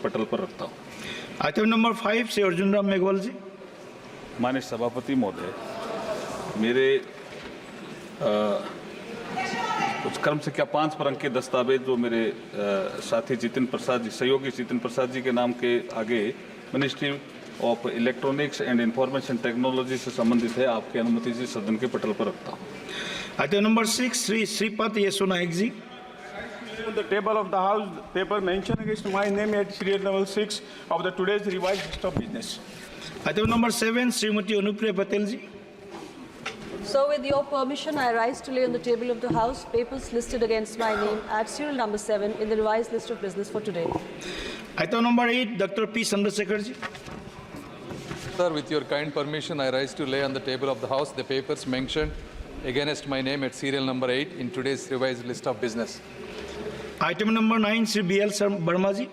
पटल पर रखता हूँ। आइटम नंबर 5 श्री अर्जुन राम मेघवाल जी। माननीय सभापति महोदय, मेरे कुछ क्रम संख्या 5 पर अंकित दस्तावेज जो मेरे साथी जितिन प्रसाद जी, सहयोगी जितिन प्रसाद जी के नाम के आगे ministry of electronics and information technology से संबंधित है, आपकी अनुमति से सदन के पटल पर रखता हूँ। Item number 6 Shri Shripad Yesso Naik ji. On the table of the House, paper mentioned against my name at serial number 6 of the today's revised list of business. Item number 7 Shrimati Anupriya Patel ji. So with your permission, I rise to lay on the table of the House papers listed against my name at serial number 7 in the revised list of business for today. Item number 8 doctor P Chandrasekhar ji. Sir, with your kind permission, I rise to lay on the table of the House the papers mentioned against my name at serial number 8 in today's revised list of business. Item number 9 Shri BL Verma ji.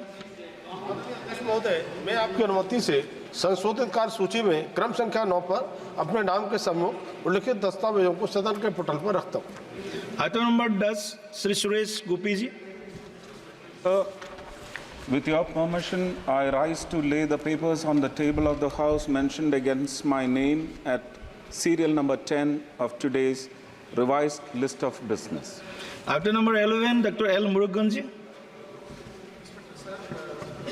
महोदय, मैं आपकी अनुमति से संशोधित कार्य सूची में क्रम संख्या 9 पर अपने नाम के सम्मुख उल्लिखित दस्तावेजों को सदन के पटल पर रखता हूँ। Item number 10 Shri Suresh Gopi ji. With your permission, I rise to lay the papers on the table of the House mentioned against my name at serial number 10 of today's revised list of business. Item number 11 doctor L Murugan ji.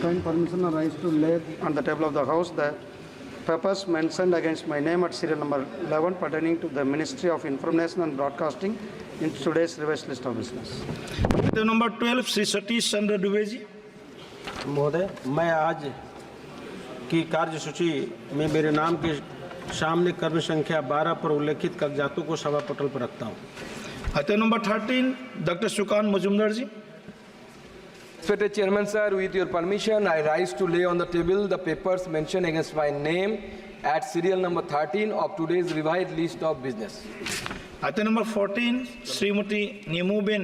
Kind permission, I rise to lay on the table of the House the papers mentioned against my name at serial number 11 pertaining to the Ministry of Information and Broadcasting in today's revised list of business. Item number 12 Shri Satish Chandra Dubey ji. महोदय, मैं आज की कार्य सूची में मेरे नाम के सामने क्रम संख्या 12 पर उल्लेखित कागजातों को सभा पटल पर रखता हूँ। Item number 13 doctor सुकान Majumdar ji. Respected Chairman sir, with your permission, I rise to lay on the table the papers mentioned against my name at serial number 13 of today's revised list of business. Item number 14 Shrimati Nimuben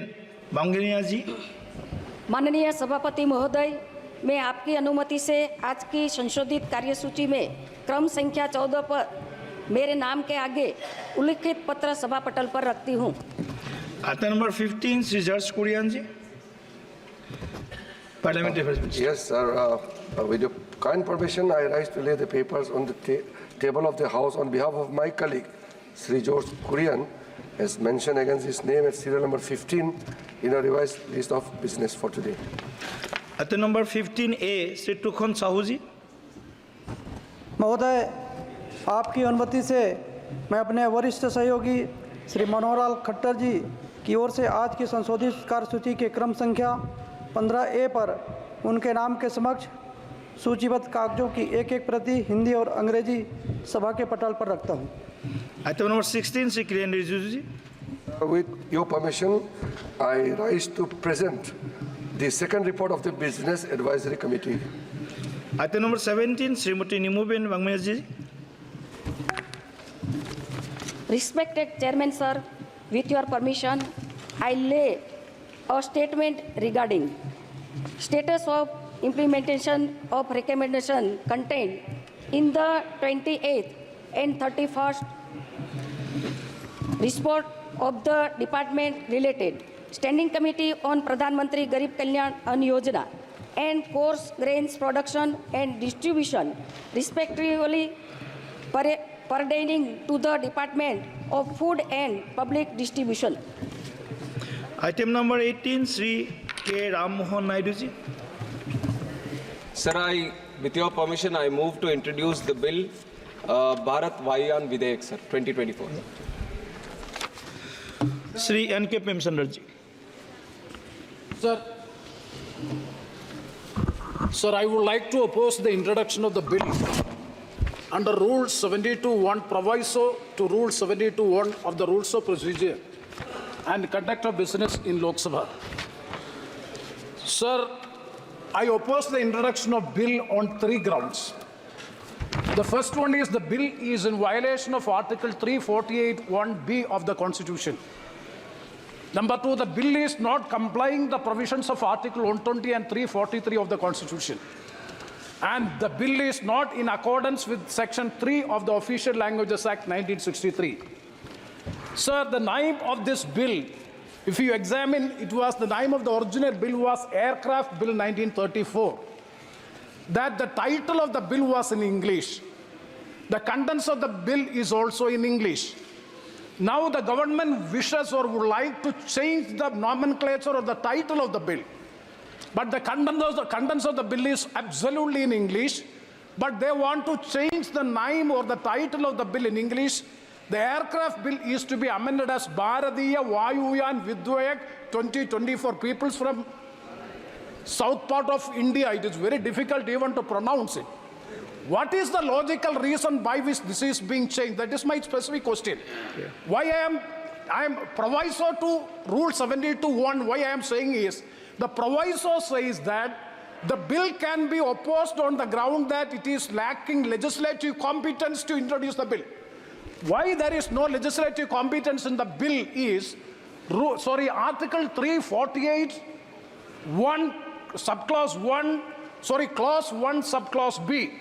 Bambhaniya ji. माननीय सभापति महोदय, मैं आपकी अनुमति से आज की संशोधित कार्यसूची में क्रम संख्या 14 पर मेरे नाम के आगे उल्लिखित पत्र सभा पटल पर रखती हूँ। Item number 15 Shri George Kurian ji. Yes, sir. With your kind permission, I rise to lay the papers on the table of the House on behalf of my colleague, Sri George Kurian, as mentioned against his name at serial number 15 in a revised list of business for today. Item number 15A Shri Tokhan Sahu ji. महोदय, आपकी अनुमति से मैं अपने वरिष्ठ सहयोगी श्री मनोहरलाल खट्टर जी की ओर से आज की संशोधित कार्यसूची के क्रम संख्या 15A पर उनके नाम के समक्ष सूचीबद्ध कागजों की एक प्रति हिंदी और अंग्रेजी सभा के पटल पर रखता हूँ। Item number 16 Shri Kiren Rijiju ji. With your permission, I rise to present the second report of the Business Advisory Committee. Item number 17 Shrimati Nimuben Wangmer ji. Respected Chairman sir, with your permission, I lay a statement regarding status of implementation of recommendation contained in the 28th and 31st report of the department related Standing Committee on Pradhan Mantri Garib Kalyan Ann Yojana and coarse grains production and distribution, respectively pertaining to the Department of Food and Public Distribution. Item number 18 Shri के Ram Mohan Naidu ji. Sir, with your permission, I move to introduce the bill Bharat Vayan Videyak, sir, 2024. Shri NK पेमचंद्र ji. Sir, I would like to oppose the introduction of the bill under Rule 72(1) proviso to Rule 72(1) of the Rules of Procedure and Conduct of Business in Lok Sabha. Sir, I oppose the introduction of bill on 3 grounds. The first one is the bill is in violation of Article 348(1)(b) of the Constitution. Number 2, the bill is not complying the provisions of Article 120 and 343 of the Constitution. And the bill is not in accordance with Section 3 of the Official Languages Act 1963. Sir, the name of this bill, if you examine, the name of the original bill was Aircraft Bill 1934. that the title of the bill was in English. The contents of the bill is also in English. Now the government wishes or would like to change the nomenclature or the title of the bill. But the contents of the bill is absolutely in English, but they want to change the name or the title of the bill in English. The aircraft bill is to be amended as Bharatiya Vayuyan Vidwayak 2020 for peoples from south part of India. It is very difficult even to pronounce it. What is the logical reason by which this is being changed? That is my specific question. Yeah. Why I am proviso to Rule 72(1), why I am saying is, the proviso says that the bill can be opposed on the ground that it is lacking legislative competence to introduce the bill. Why there is no legislative competence in the bill is, Article 348, clause 1, subclause B.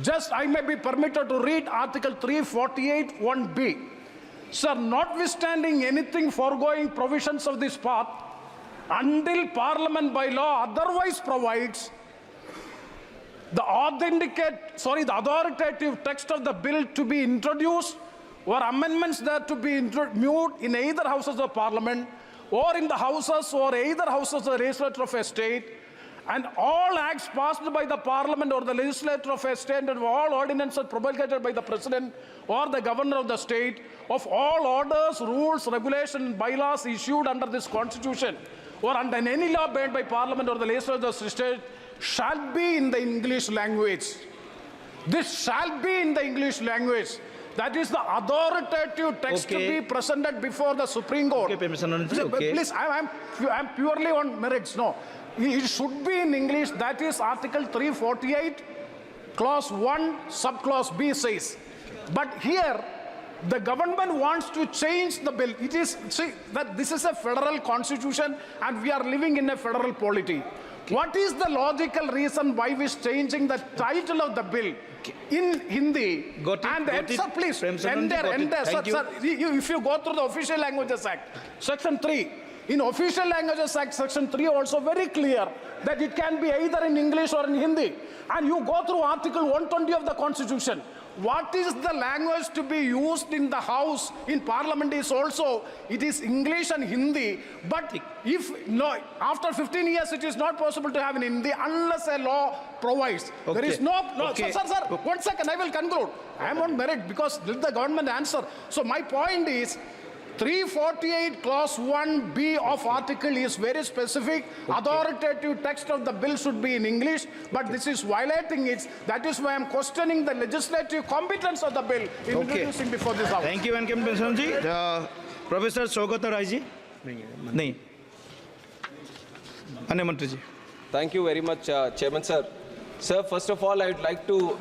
Just I may be permitted to read Article 348, 1B. Sir, notwithstanding anything foregoing provisions of this part, until Parliament by law otherwise provides, the authoritative text of the bill to be introduced or amendments that to be moved in either houses of Parliament or in the houses or either houses of the legislature of a state, and all acts passed by the Parliament or the legislature of a state and all ordinances promulgated by the President or the Governor of the state, of all orders, rules, regulations, and bylaws issued under this Constitution or under any law made by Parliament or the legislature of the state shall be in the English language. This shall be in the English language. That is the authoritative text to be presented before the Supreme Court. Okay, okay. Please, I'm purely on merits. No, it should be in English. That is Article 348, Clause 1, Subclause B says. But here, the government wants to change the bill. It is, see, that this is a federal constitution and we are living in a federal polity. What is the logical reason why we are changing the title of the bill in Hindi? Sir, please, if you go through the Official Languages Act, Section 3, in Official Languages Act, Section 3 also very clear that it can be either in English or in Hindi. And you go through Article 120 of the Constitution. What is the language to be used in the House, in Parliament is also, it is English and Hindi. But if, no, after 15 years, it is not possible to have in Hindi unless a law provides. Okay. There is no, Okay. Sir, 1 second, I will conclude. I am on merit because let the government answer. So my point is, 348 clause 1B of article is very specific. Okay. Authoritative text of the bill should be in English, but this is violating it. That is why I am questioning the legislative competence of the bill in introducing before this House. Thank you, N.K. Pensan. Professor Saugata Rai ji? Nahi. अन्य मंत्री जी. Thank you very much, Chairman sir. Sir, first of all, I would like to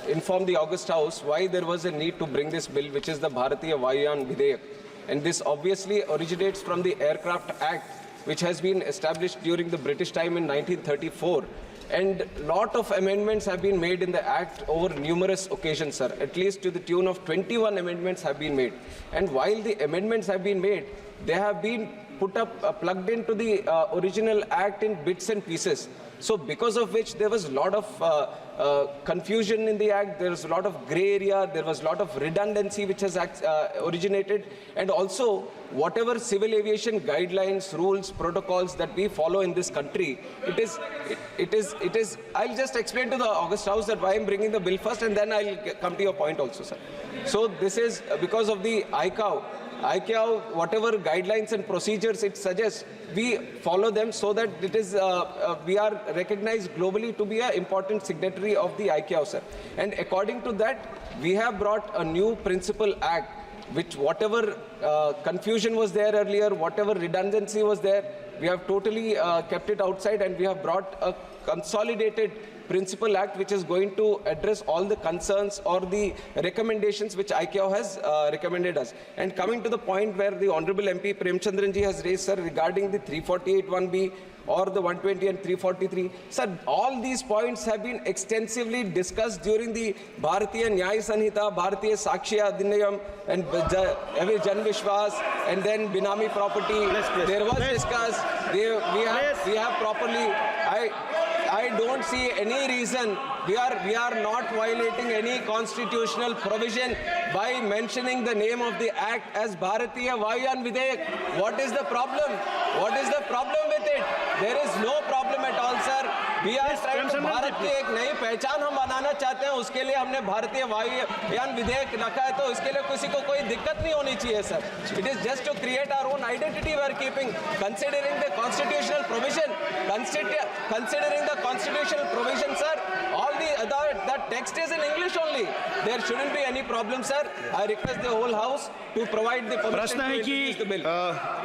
inform the August House why there was a need to bring this bill, which is the Bharatiya Vayuyan Vidwayak. And this obviously originates from the Aircraft Act, which has been established during the British time in 1934. And lot of amendments have been made in the Act over numerous occasions, sir. At least to the tune of 21 amendments have been made. And while the amendments have been made, they have been put up, plugged into the original Act in bits and pieces. So because of which there was a lot of confusion in the Act, there was a lot of grey area, there was a lot of redundancy which has originated, and also whatever civil aviation guidelines, rules, protocols that we follow in this country, it is, I'll just explain to the August House that why I'm bringing the bill first and then I'll come to your point also, sir. So this is because of the ICAO, whatever guidelines and procedures it suggests, we follow them so that it is, we are recognized globally to be an important signatory of the ICAO, sir. And according to that, we have brought a new principal act, which whatever confusion was there earlier, whatever redundancy was there, we have totally kept it outside, and we have brought a consolidated principal act which is going to address all the concerns or the recommendations which ICAO has recommended us. And coming to the point where the Honorable MP Premchandran ji has raised, sir, regarding the 348(1)(b) or the 120 and 343, sir, all these points have been extensively discussed during the Bharatiya Nyaya Sanhita, Bharatiya Sakshya Adhinayam, and Jan Vishwas, and then Binami property. There was discussed. We have properly. I don't see any reason. We are not violating any constitutional provision by mentioning the name of the act as Bharatiya Vayuyan Videyak. What is the problem? What is the problem with it? There is no problem at all, sir. We are trying to Bharat की एक नई पहचान हम बनाना चाहते हैं, उसके लिए हमने भारतीय वायुयान विधेयक रखा है, तो इसके लिए किसी को कोई दिक्कत नहीं होनी चाहिए, sir. It is just to create our own identity we are keeping, considering the constitutional provision, considering the constitutional provision, sir. All that text is in English only. There shouldn't be any problem, sir. I request the whole house to provide the permission to introduce the bill.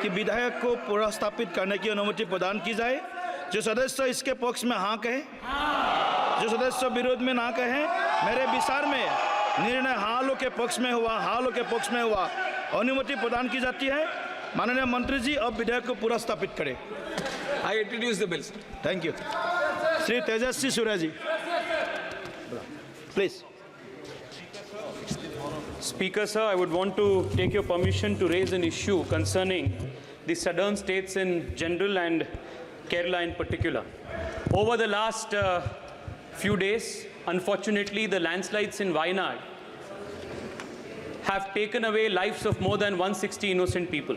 कि विधायक को पुनर्स्थापित करने की अनुमति प्रदान की जाए। जो सदस्य इसके पक्ष में हाँ कहे, जो सदस्य विरोध में ना कहे, मेरे विचार में निर्णय हालों के पक्ष में हुआ, अनुमति प्रदान की जाती है। माननीय मंत्री जी अब विधेयक को पुनर्स्थापित करें। I introduce the bill, sir. Thank you. Shri Tejasvi Surya ji, please. Speaker, sir, I would want to take your permission to raise an issue concerning the southern states in general and Kerala in particular. Over the last few days, unfortunately, the landslides in Wayanad have taken away lives of more than 160 innocent people.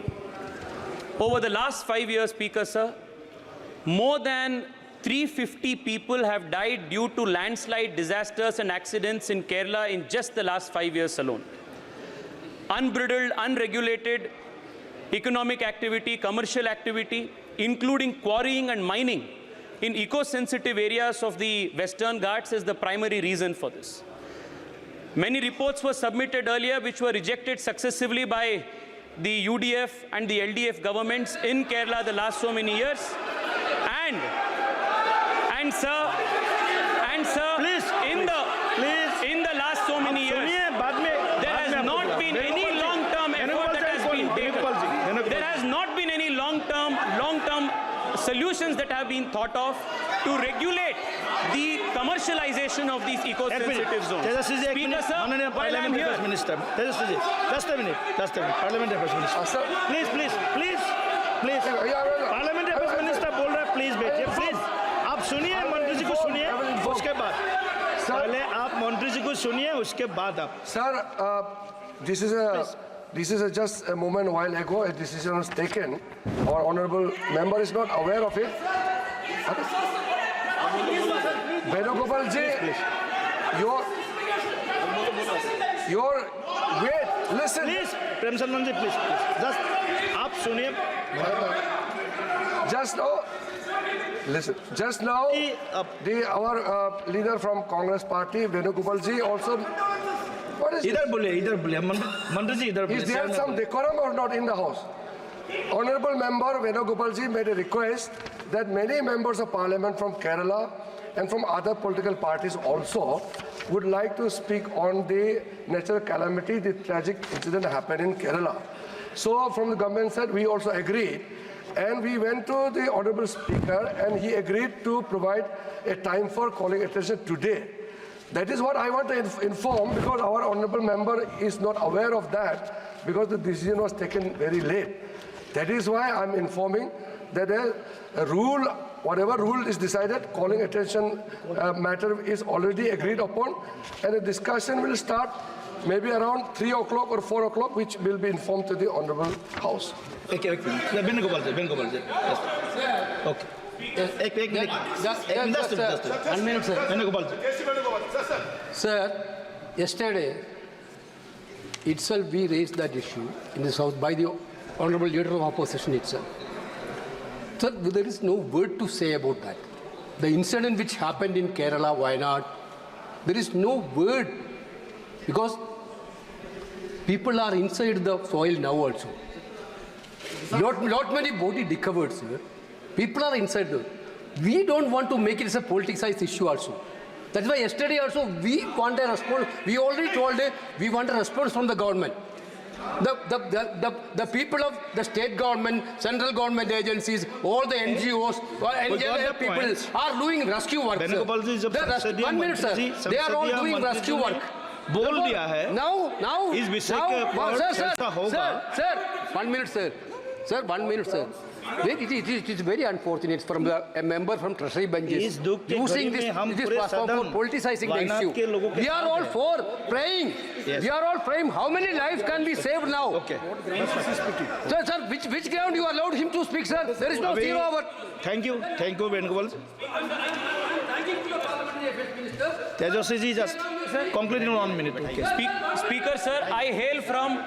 Over the last 5 years, Speaker, sir, more than 350 people have died due to landslide disasters and accidents in Kerala in just the last 5 years alone. Unbridled, unregulated economic activity, commercial activity, including quarrying and mining in eco-sensitive areas of the Western Ghats is the primary reason for this. Many reports were submitted earlier which were rejected successively by the UDF and the LDF governments in Kerala the last so many years. And sir, please, in the last so many years, there has not been any long-term effort that has been taken. There has not been any long-term solutions that have been thought of to regulate the commercialization of these eco-sensitive zones. Speaker, sir, while I am here, just a minute, Parliament Affairs Minister, please, Parliament Affairs Minister बोल रहा है, please बैठिए, please, आप सुनिए मंत्री जी को सुनिए, उसके बाद, पहले आप मंत्री जी को सुनिए, उसके बाद आप. Sir, this is just a moment while ago a decision was taken. Our honourable member is not aware of it. Venugopal ji, your wait, listen. Please, Prem Salman ji, please, just आप सुनिए. Just now, our leader from Congress party, Venugopal ji, also. What is इधर बोले, मंत्री जी इधर बोले. Is there some decorum or not in the house? Honourable member Venugopal ji made a request that many members of parliament from Kerala and from other political parties also would like to speak on the natural calamity, the tragic incident happened in Kerala. So from the government side, we also agreed, and we went to the honourable speaker, and he agreed to provide a time for calling attention today. That is what I want to inform, because our honourable member is not aware of that, because the decision was taken very late. That is why I'm informing that a rule, whatever rule is decided, calling attention matter is already agreed upon, and the discussion will start maybe around 3 o'clock or 4 o'clock, which will be informed to the honourable house. Okay. One minute, sir. Sir, yesterday itself we raised that issue in this house by the honourable leader of opposition itself. Sir, there is no word to say about that. The incident which happened in Kerala, Wayanad, there is no word, because people are inside the soil now also. Not many body recovered, sir. People are inside there. We don't want to make it as a politicized issue also. That's why yesterday also we want a response. We already told we want a response from the government. The people of the state government, central government agencies, all the NGOs, NGO people are doing rescue work. 1 minute, sir. They are all doing rescue work. बोल दिया है. Now, इस विषय के ऊपर चर्चा होगा. Sir, 1 minute, sir. Sir, 1 minute, sir. It is very unfortunate from a member from Treasury benches using this platform for politicizing the issue. We are all for praying. Yes. We are all praying. How many lives can be saved now? Okay. Sir, which ground you allowed him to speak, sir? There is no zero over. Thank you, Venugopal. Tejaswi ji, just conclude in 1 minute. Okay. Speaker, sir, I hail from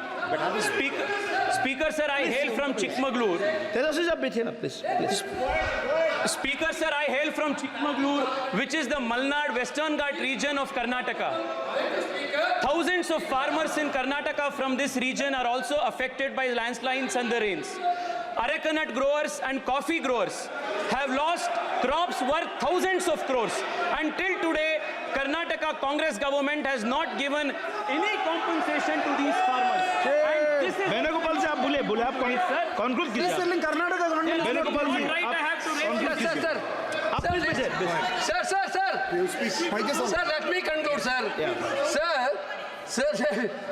Speaker, sir, I hail from Chikmagalur. Tejaswi ji, बैठिए ना, please. Speaker, sir, I hail from Chikmagalur, which is the Malnad Western Ghat region of Karnataka. Thousands of farmers in Karnataka from this region are also affected by landslides and the rains. Areca nut growers and coffee growers have lost crops worth thousands of crores. Until today, Karnataka Congress government has not given any compensation to these farmers. And this is Venugopal ji, आप बोले आप conclude कीजिए. Karnataka government Venugopal ji, right I have to raise. conclude कीजिए. आप please बैठिए. Sir, let me conclude, sir.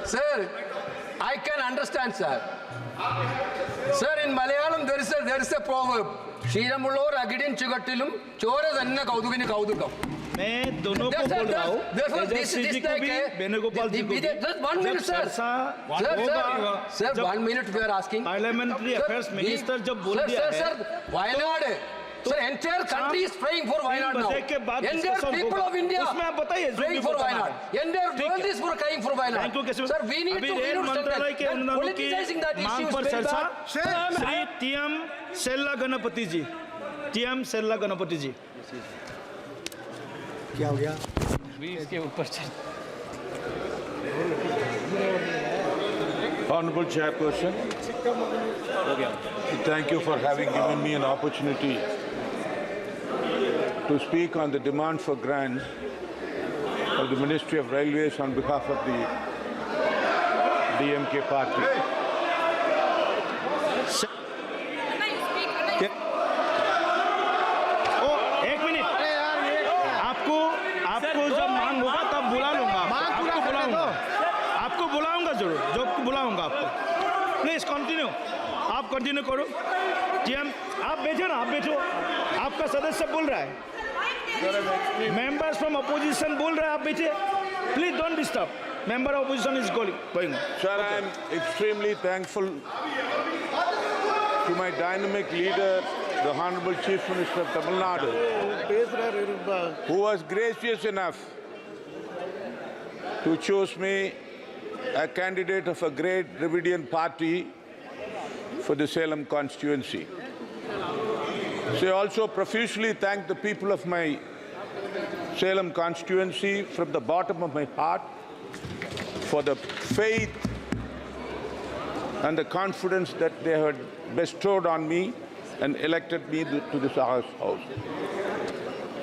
Sir, I can understand, sir. Sir, in Malayalam there is a proverb. Kshiramulor agidin chugattilum chora danna kauduvini kaudukam. मैं दोनों को बोल रहा हूँ. तेजस्वी जी को भी, वेणुगोपाल जी को भी. Just 1 minute, sir. Sir, 1 minute we are asking. Parliamentary Affairs Minister जब बोल दिया है. Sir, Wayanad. Sir, entire country is praying for Wayanad now. Entire people of India praying for Wayanad. Entire world is praying for Wayanad. Sir, we need to understand. Politicizing that issue is very bad. Shri TM सेल्ला Ganpati ji. TM सेल्ला Ganpati जी. क्या हो गया? इसके ऊपर Honorable Chairperson, thank you for having given me an opportunity to speak on the demand for grants of the Ministry of Railways on behalf of the DMK party. एक minute. आपको जब मांग होगा तब बुला लूंगा. आपको बुलाऊंगा जरूर. जब बुलाऊंगा आपको. Please continue. आप कंटिन्यू करो. TM आप बैठो ना. आप बैठो. आपका सदस्य बोल रहा है. मेंबर्स फ्रॉम अपोजिशन बोल रहा है. आप बैठिए. Please don't disturb. Member of opposition is going on. Sir, I am extremely thankful to my dynamic leader, the Honorable Chief Minister of Tamil Nadu, who was gracious enough to choose me a candidate of a great Dravidian party for the Salem constituency. So I also profusely thank the people of my Salem constituency from the bottom of my heart for the faith and the confidence that they had bestowed on me and elected me to this House.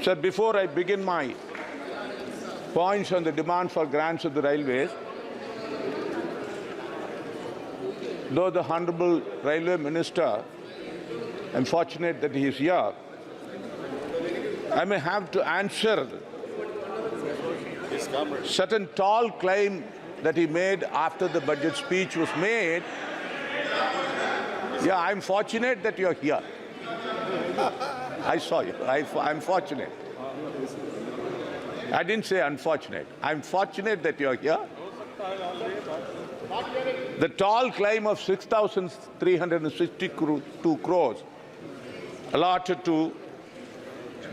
Sir, before I begin my points on the demand for grants of the railways, though the Honorable Railway Minister, I'm fortunate that he is here, I may have to answer certain tall claim that he made after the budget speech was made. Yeah, I'm fortunate that you're here. I saw you. I'm fortunate. I didn't say unfortunate. I'm fortunate that you're here. The tall claim of 6,362 crores allotted to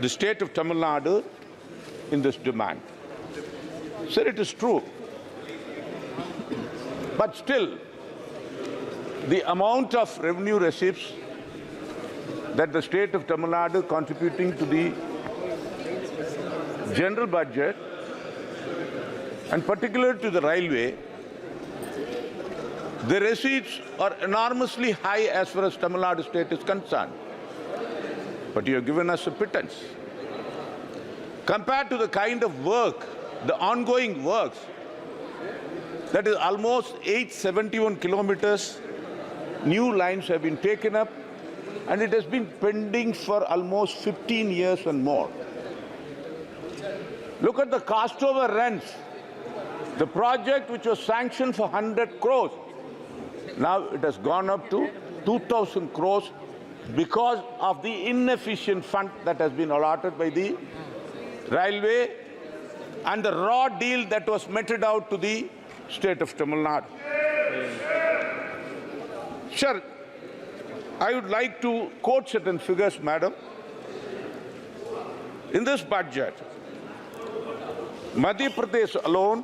the state of Tamil Nadu in this demand. Sir, it is true. But still, the amount of revenue receipts that the state of Tamil Nadu contributing to the general budget, and particularly to the railway, the receipts are enormously high as far as Tamil Nadu state is concerned. But you have given us a pittance. Compared to the kind of work, the ongoing works, that is almost 871 kilometers, new lines have been taken up, and it has been pending for almost 15 years and more. Look at the cost overruns. The project which was sanctioned for 100 crores, now it has gone up to 2,000 crores because of the inefficient fund that has been allotted by the railway and the raw deal that was meted out to the state of Tamil Nadu. Sir, I would like to quote certain figures, madam. In this budget, Madhya Pradesh alone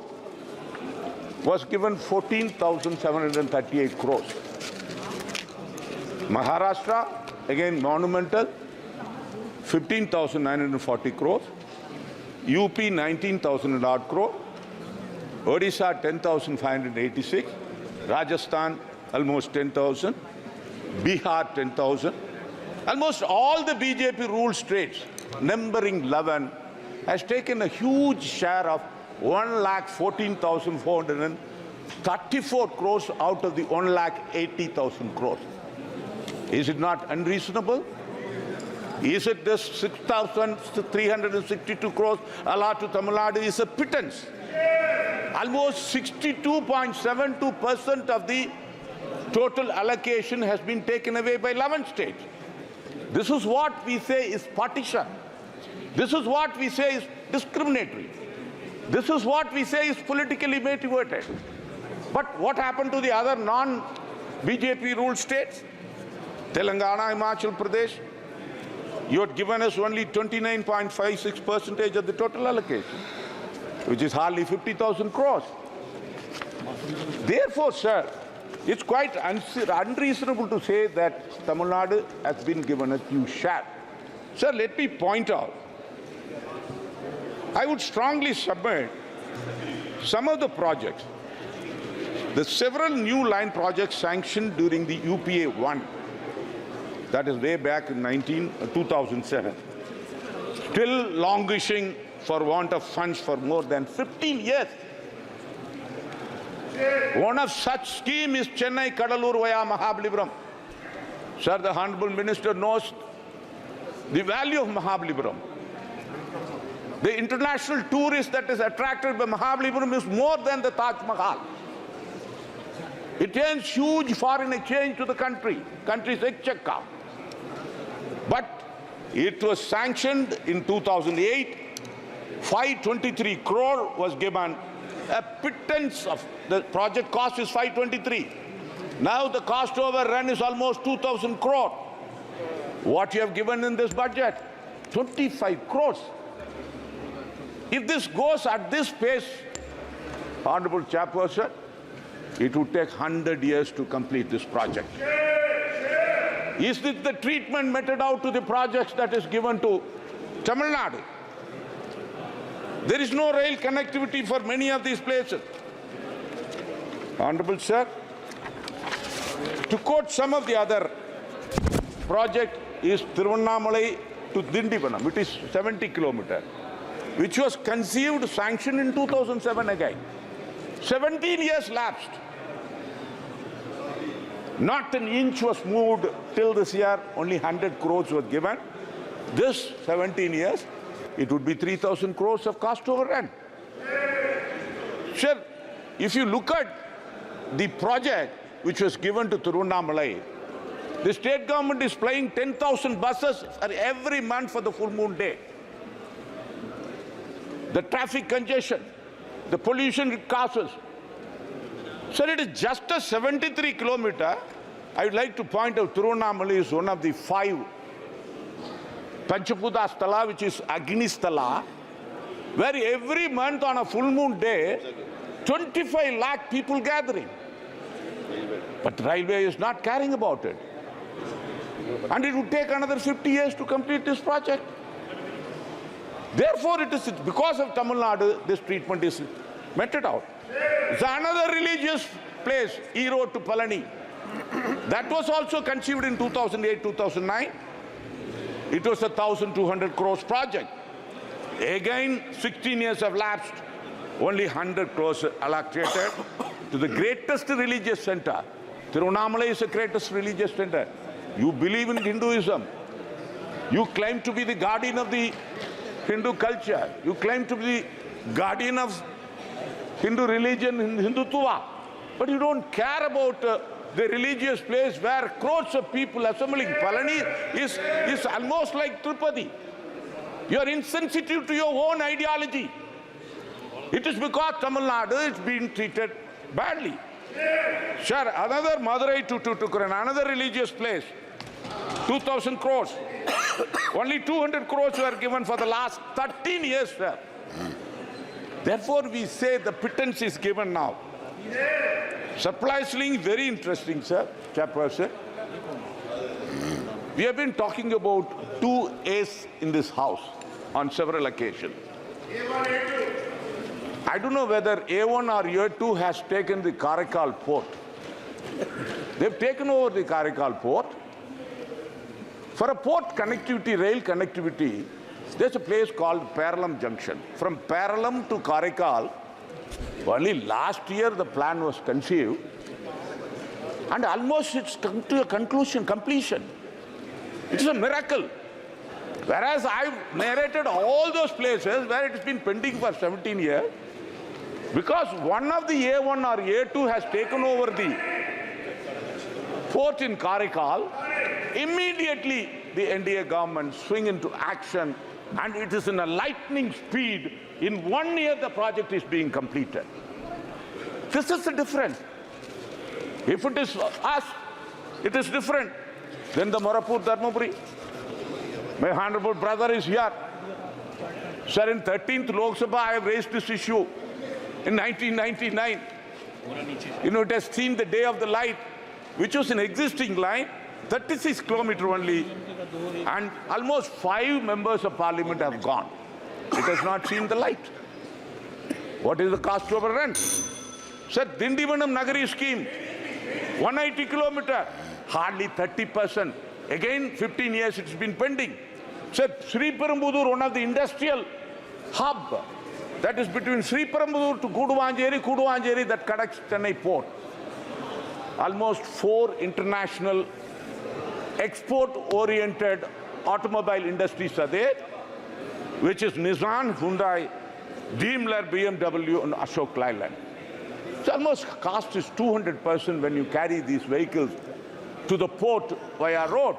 was given 14,738 crores. Maharashtra, again monumental, 15,940 crores. UP, 19,000 odd crore. Odisha, 10,586. Rajasthan, almost 10,000. Bihar, 10,000. Almost all the BJP ruled states, numbering 11, has taken a huge share of 1,14,434 crores out of the 1,80,000 crores. Is it not unreasonable? Is it this 6,362 crores allowed to Tamil Nadu is a pittance? Almost 62.72% of the total allocation has been taken away by 11 states. This is what we say is partition. This is what we say is discriminatory. This is what we say is politically motivated. But what happened to the other non-BJP ruled states? Telangana, Himachal Pradesh, you had given us only 29.56% of the total allocation, which is hardly 50,000 crores. Therefore, sir, it's quite unreasonable to say that Tamil Nadu has been given a huge share. Sir, let me point out, I would strongly submit some of the projects, the several new line projects sanctioned during the UPA 1, that is way back in 2007, still languishing for want of funds for more than 15 years. One of such scheme is Chennai Kadalur via Mahabalipuram. Sir, the Honorable Minister knows the value of Mahabalipuram. The international tourist that is attracted by Mahabalipuram is more than the Taj Mahal. It earns huge foreign exchange to the country's exchequer. But it was sanctioned in 2008, 523 crore was given. A pittance of the project cost is 523. Now the cost overrun is almost 2,000 crore. What you have given in this budget? 25 crores. If this goes at this pace, Honorable Chairperson, it would take 100 years to complete this project. Is this the treatment meted out to the projects that is given to Tamil Nadu? There is no rail connectivity for many of these places. Honorable Sir, to quote some of the other project is Tiruvannamalai to Dindivanam, it is 70 kilometers, which was conceived, sanctioned in 2007 again. 17 years lapsed. Not an inch was moved till this year, only 100 crores was given. This 17 years, it would be 3,000 crores of cost overrun. Sir, if you look at the project which was given to Tiruvannamalai, the state government is paying 10,000 buses for every month for the full moon day. The traffic congestion, the pollution it causes. Sir, it is just a 73 kilometer. I would like to point out Tiruvannamalai is one of the 5 Panchapuda Sthala, which is Agni Sthala, where every month on a full moon day, 25 lakh people gathering. But railway is not caring about it. And it would take another 50 years to complete this project. Therefore, it is because of Tamil Nadu, this treatment is meted out. It's another religious place, Erode to Palani. That was also conceived in 2008-2009. It was a 1,200 crores project. Again, 16 years have lapsed. Only 100 crores allocated to the greatest religious center. Tiruvannamalai is the greatest religious center. You believe in Hinduism. You claim to be the guardian of the Hindu culture. You claim to be the guardian of Hindu religion, Hindutva. But you don't care about the religious place where crowds of people assembling. Palani is almost like Tirupati. You are insensitive to your own ideology. It is because Tamil Nadu is being treated badly. Sure, another Madurai to Tukuran, another religious place, 2,000 crores. Only 200 crores were given for the last 13 years, sir. Therefore, we say the pittance is given now. Surprisingly, very interesting, sir, Chairperson. We have been talking about 2As in this house on several occasions. I don't know whether A1 or A2 has taken the Karaikal port. They've taken over the Karaikal port. For a port connectivity, rail connectivity, there's a place called Paralam Junction. From Paralam to Karaikal, only last year the plan was conceived, and almost it's come to a completion. It's a miracle. Whereas I've narrated all those places where it has been pending for 17 years, because one of the A1 or A2 has taken over the port in Karaikal, immediately the NDA government swing into action, and it is in a lightning speed. In 1 year, the project is being completed. This is the difference. If it is us, it is different. Then the Morapur Dharmapuri. My honorable brother is here. Sir, in 13th Lok Sabha, I have raised this issue in 1999. You know, it has seen the day of the light, which was an existing line, 36 kilometers only, and almost 5 members of parliament have gone. It has not seen the light. What is the cost overrun? Sir, Dindivanam Nagari scheme, 180 kilometers, hardly 30%. Again, 15 years it's been pending. Sir, Sri Perumbudur, one of the industrial hub, that is between Sri Perumbudur to Kuduvanjeri that connects Chennai port. Almost 4 international export-oriented automobile industries are there, which is Nissan, Hyundai, Daimler, BMW, and Ashok Leyland. So almost cost is 200% when you carry these vehicles to the port via road.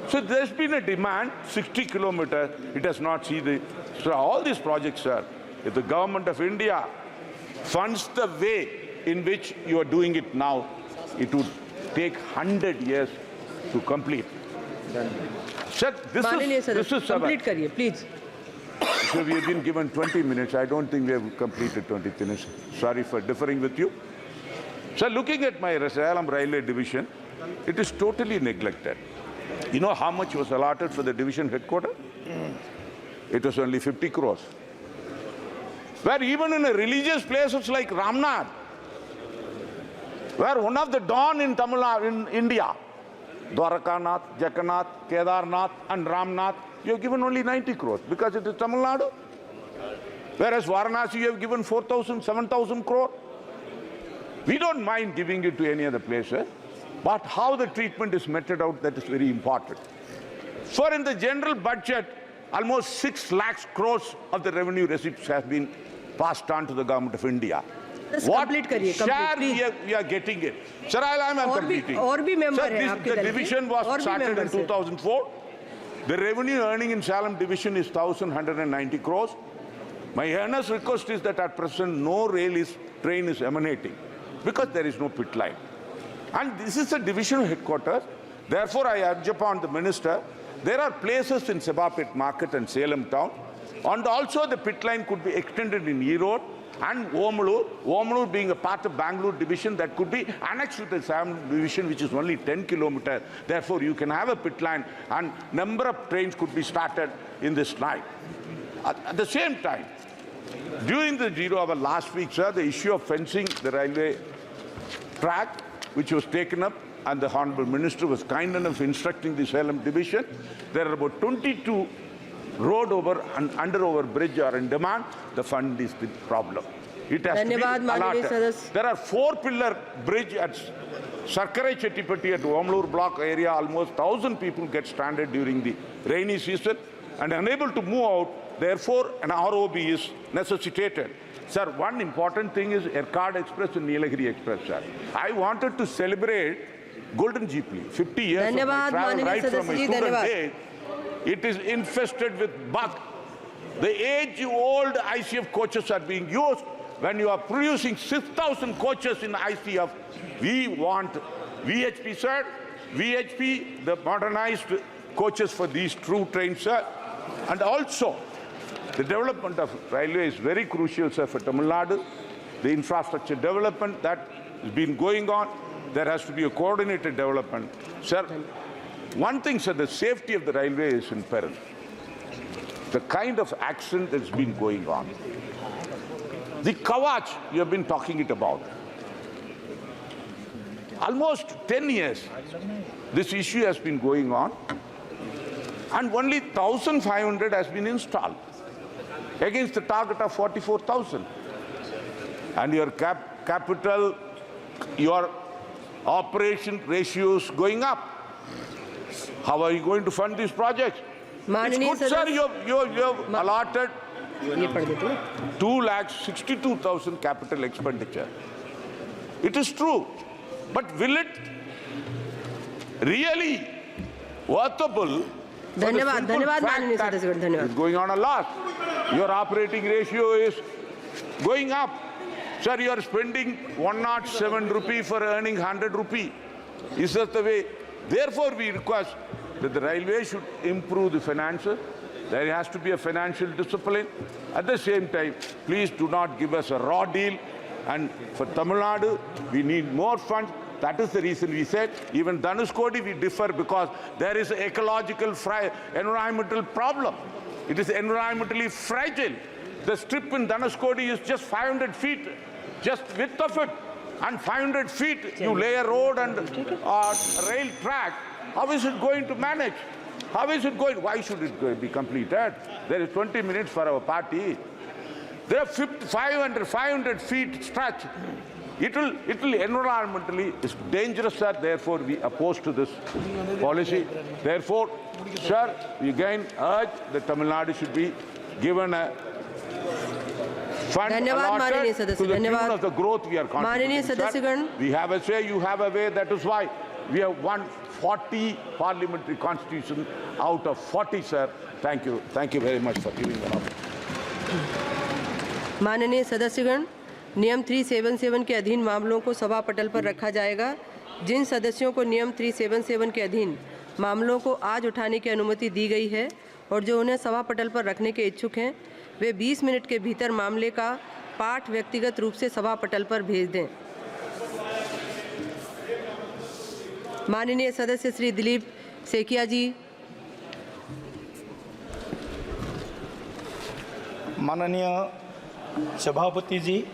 So there's been a demand, 60 kilometers, it has not seen the... So all these projects, sir, if the government of India funds the way in which you are doing it now, it would take 100 years to complete. Sir, this is complete kariye, please. So we have been given 20 minutes. I don't think we have completed 20 minutes. Sorry for differing with you. So looking at my Salem Railway Division, it is totally neglected. You know how much was allotted for the division headquarters? It was only 50 crores. Where even in a religious places like Ramnath, where one of the dawn in Tamil Nadu, in India, Dwarakanath, Jagannath, Kedarnath and Ramnath, you have given only 90 crores because it is Tamil Nadu. Whereas Varanasi you have given 4,000, 7,000 crores. We don't mind giving it to any other places, but how the treatment is meted out, that is very important. For in the general budget, almost 6 lakhs crores of the revenue receipts have been passed on to the government of India. What share we are getting it? Sir, I am completing. Sir, the division was started in 2004. The revenue earning in Salem division is 1,190 crores. My earnest request is that at present no train is emanating because there is no pit line. And this is a divisional headquarters. Therefore, I urge upon the minister, there are places in Sebapet market and Salem town, and also the pit line could be extended in Erode and Omalur being a part of Bangalore division, that could be annexed to the Salem division, which is only 10 kilometers. Therefore, you can have a pit line and number of trains could be started in this line. At the same time, during the 0 hour last week, sir, the issue of fencing the railway track, which was taken up, and the Honorable Minister was kind enough instructing the Salem division. There are about 22 road over and under over bridge are in demand. The fund is the problem. It has to be allotted. There are 4-pillar bridge at Sarkarai Chettipatti at Omalur block area. Almost 1,000 people get stranded during the rainy season and unable to move out. therefore an ROB is necessitated. Sir, one important thing is Erkard Express and Nilagiri Express, sir. I wanted to celebrate Golden Jubilee, 50 years of my travel right from my student days. It is infested with bug. The age-old ICF coaches are being used. When you are producing 6,000 coaches in ICF, we want VHP, sir. VHP, the modernized coaches for these true trains, sir. And also, the development of railway is very crucial, sir, for Tamil Nadu. The infrastructure development that has been going on, there has to be a coordinated development. Sir, one thing, sir, the safety of the railway is in peril. The kind of accident that's been going on. The Kavach, you have been talking it about. Almost 10 years, this issue has been going on, and only 1,500 has been installed against the target of 44,000. And your capital, your operation ratios going up. How are you going to fund these projects? It's good, sir, you have allotted 2,62,000 capital expenditure. It is true, but will it really workable? धन्यवाद माननीय सदस्यगण, धन्यवाद. It's going on a lot. Your operating ratio is going up. Sir, you are spending 107 rupee for earning 100 rupee. Is that the way? Therefore, we request that the railway should improve the finances. There has to be a financial discipline. At the same time, please do not give us a raw deal. And for Tamil Nadu, we need more funds. That is the reason we said, even Dhanushkodi we differ, because there is an ecological, environmental problem. It is environmentally fragile. The strip in Dhanushkodi is just 500 feet, just width of it. And 500 feet, you lay a road and rail track. How is it going to manage? How is it going? Why should it be completed? There is 20 minutes for our party. There are 500 feet stretch. It will environmentally, it's dangerous, sir. Therefore, we oppose to this policy. Therefore, sir, we again urge that Tamil Nadu should be given a fund allotted to the tune of the growth we are contributing, sir. We have a say, you have a way. That is why we have won 40 parliamentary constitutions out of 40, sir. Thank you. Thank you very much for giving the opportunity. माननीय सदस्यगण, नियम 377 के अधीन मामलों को सभा पटल पर रखा जाएगा। जिन सदस्यों को नियम 377 के अधीन मामलों को आज उठाने की अनुमति दी गई है और जो उन्हें सभा पटल पर रखने के इच्छुक हैं, वे 20 मिनट के भीतर मामले का पाठ व्यक्तिगत रूप से सभा पटल पर भेज दें। माननीय सदस्य श्री दिलीप सेकिया जी। माननीय सभापति जी,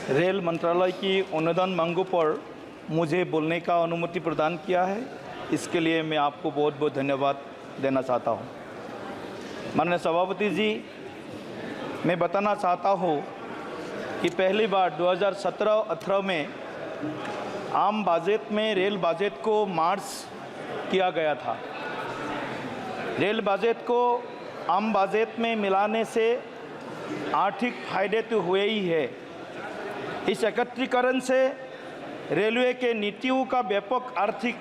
रेल मंत्रालय की अनुदान मांगों पर मुझे बोलने का अनुमति प्रदान किया है, इसके लिए मैं आपको बहुत बहुत धन्यवाद देना चाहता हूं। माननीय सभापति जी, मैं बताना चाहता हूं कि पहली बार 2017-18 में आम बजट में रेल बजट को मार्च किया गया था। रेल बजट को आम बजट में मिलाने से आर्थिक फायदे तो हुए ही है। इस एकत्रीकरण से रेलवे के नीतियों का व्यापक आर्थिक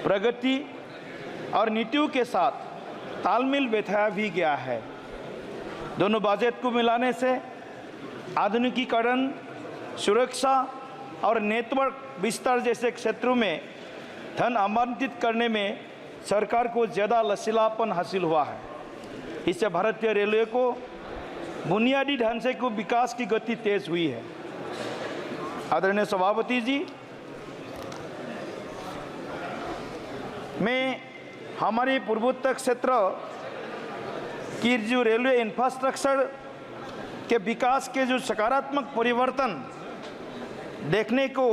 प्रगति और नीतियों के साथ तालमेल बैठाया भी गया है। दोनों बजट को मिलाने से आधुनिकीकरण, सुरक्षा और नेटवर्क विस्तार जैसे क्षेत्रों में धन आवंटित करने में सरकार को ज़्यादा लचीलापन हासिल हुआ है। इससे भारतीय रेलवे को बुनियादी ढांचे को विकास की गति तेज हुई है। आदरणीय सभापति जी, मैं हमारे पूर्वोत्तर क्षेत्र की जो रेलवे इंफ्रास्ट्रक्चर के विकास के जो सकारात्मक परिवर्तन देखने को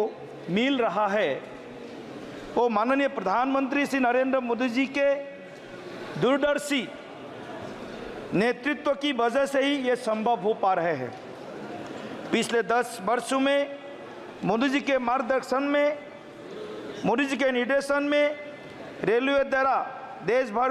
मिल रहा है, वो माननीय प्रधानमंत्री श्री नरेंद्र मोदी जी के दूरदर्शी नेतृत्व की वजह से ही ये संभव हो पा रहे हैं। पिछले 10 वर्षों में मोदी जी के मार्गदर्शन में, मोदी जी के निर्देशन में रेलवे द्वारा देश भर में